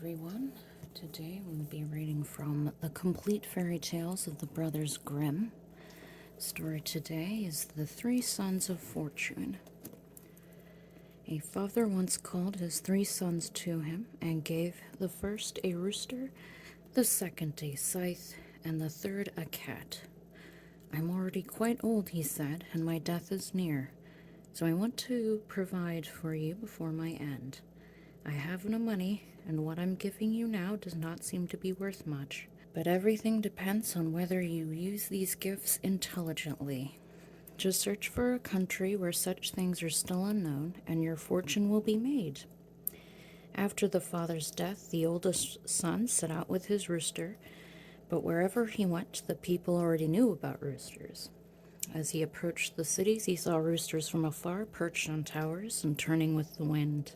everyone. Today we'll be reading from The Complete Fairy Tales of the Brothers Grimm. Story today is The Three Sons of Fortune. A father once called his three sons to him and gave the first a rooster, the second a scythe, and the third a cat. "I'm already quite old," he said, "and my death is near, so I want to provide for you before my end. I have no money, and what I'm giving you now does not seem to be worth much. But everything depends on whether you use these gifts intelligently. Just search for a country where such things are still unknown, and your fortune will be made." After the father's death, the oldest son set out with his rooster, but wherever he went, the people already knew about roosters. As he approached the cities, he saw roosters from afar, perched on towers and turning with the wind.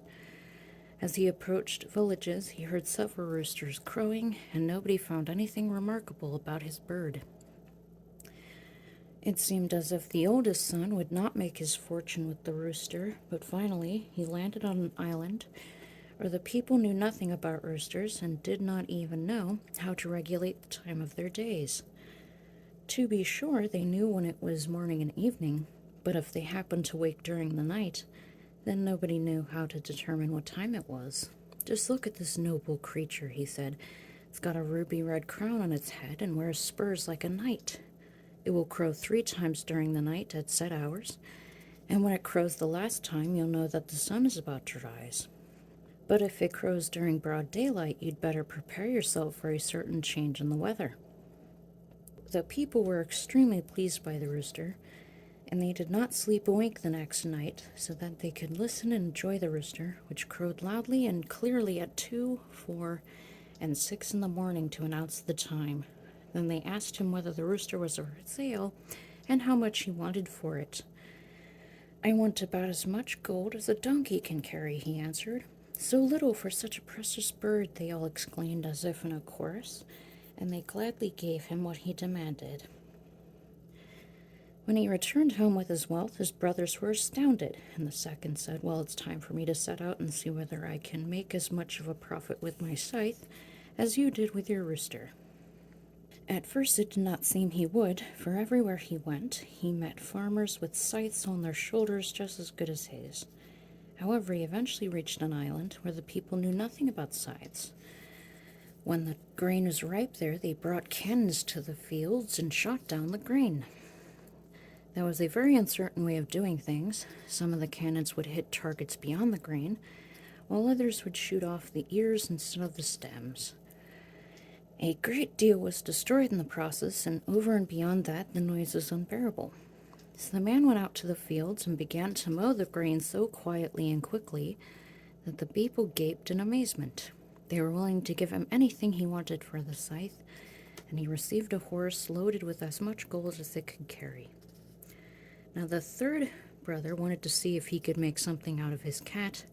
As he approached villages, he heard several roosters crowing, and nobody found anything remarkable about his bird. It seemed as if the oldest son would not make his fortune with the rooster, but finally he landed on an island where the people knew nothing about roosters and did not even know how to regulate the time of their days. To be sure, they knew when it was morning and evening, but if they happened to wake during the night, then nobody knew how to determine what time it was. "Just look at this noble creature," he said. "It's got a ruby red crown on its head and wears spurs like a knight. It will crow 3 times during the night at set hours, and when it crows the last time, you'll know that the sun is about to rise. But if it crows during broad daylight, you'd better prepare yourself for a certain change in the weather." The people were extremely pleased by the rooster, and they did not sleep a wink the next night, so that they could listen and enjoy the rooster, which crowed loudly and clearly at 2, 4, and 6 in the morning to announce the time. Then they asked him whether the rooster was for sale and how much he wanted for it. "I want about as much gold as a donkey can carry," he answered. "So little for such a precious bird," they all exclaimed as if in a chorus, and they gladly gave him what he demanded. When he returned home with his wealth, his brothers were astounded, and the second said, "Well, it's time for me to set out and see whether I can make as much of a profit with my scythe as you did with your rooster." At first it did not seem he would, for everywhere he went, he met farmers with scythes on their shoulders just as good as his. However, he eventually reached an island where the people knew nothing about scythes. When the grain was ripe there, they brought cannons to the fields and shot down the grain. That was a very uncertain way of doing things. Some of the cannons would hit targets beyond the grain, while others would shoot off the ears instead of the stems. A great deal was destroyed in the process, and over and beyond that, the noise was unbearable. So the man went out to the fields and began to mow the grain so quietly and quickly that the people gaped in amazement. They were willing to give him anything he wanted for the scythe, and he received a horse loaded with as much gold as it could carry. Now the third brother wanted to see if he could make something out of his cat,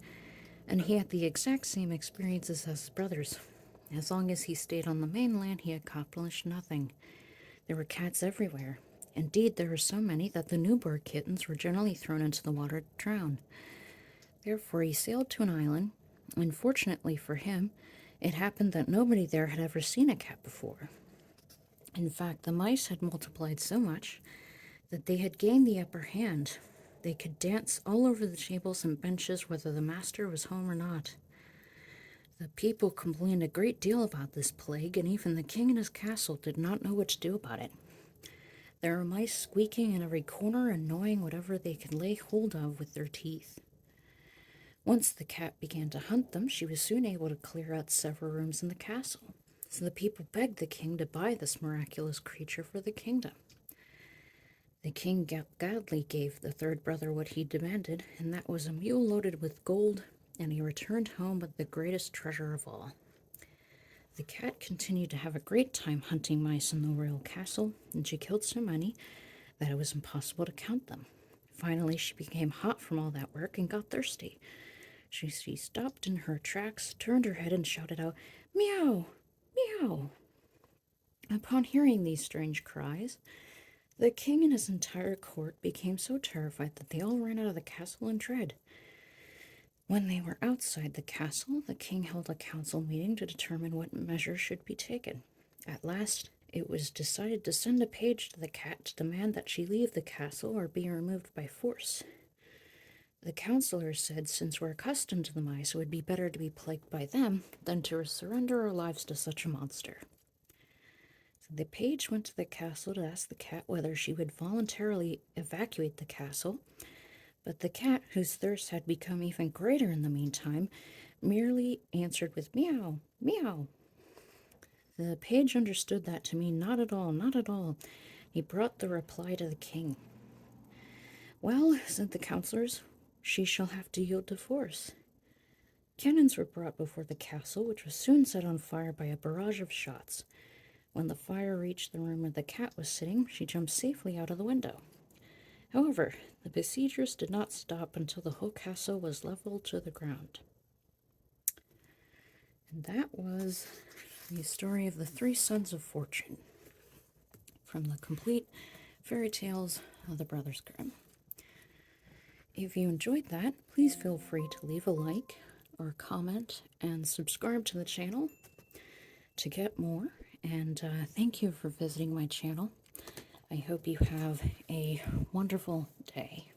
and he had the exact same experiences as his brothers. As long as he stayed on the mainland, he accomplished nothing. There were cats everywhere. Indeed, there were so many that the newborn kittens were generally thrown into the water to drown. Therefore, he sailed to an island, and fortunately for him, it happened that nobody there had ever seen a cat before. In fact, the mice had multiplied so much that they had gained the upper hand. They could dance all over the tables and benches whether the master was home or not. The people complained a great deal about this plague, and even the king and his castle did not know what to do about it. There were mice squeaking in every corner and gnawing whatever they could lay hold of with their teeth. Once the cat began to hunt them, she was soon able to clear out several rooms in the castle. So the people begged the king to buy this miraculous creature for the kingdom. The king gladly gave the third brother what he demanded, and that was a mule loaded with gold, and he returned home with the greatest treasure of all. The cat continued to have a great time hunting mice in the royal castle, and she killed so many that it was impossible to count them. Finally, she became hot from all that work and got thirsty. She stopped in her tracks, turned her head, and shouted out, "Meow! Meow!" Upon hearing these strange cries, the king and his entire court became so terrified that they all ran out of the castle in dread. When they were outside the castle, the king held a council meeting to determine what measures should be taken. At last, it was decided to send a page to the cat to demand that she leave the castle or be removed by force. The counselors said since we're accustomed to the mice, it would be better to be plagued by them than to surrender our lives to such a monster. So the page went to the castle to ask the cat whether she would voluntarily evacuate the castle, but the cat, whose thirst had become even greater in the meantime, merely answered with meow, meow. The page understood that to mean not at all, not at all. He brought the reply to the king. Well, said the counselors, she shall have to yield to force. Cannons were brought before the castle, which was soon set on fire by a barrage of shots. When the fire reached the room where the cat was sitting, she jumped safely out of the window. However, the besiegers did not stop until the whole castle was leveled to the ground. And that was the story of the Three Sons of Fortune from the complete fairy tales of the Brothers Grimm. If you enjoyed that, please feel free to leave a like or comment and subscribe to the channel to get more. And thank you for visiting my channel. I hope you have a wonderful day.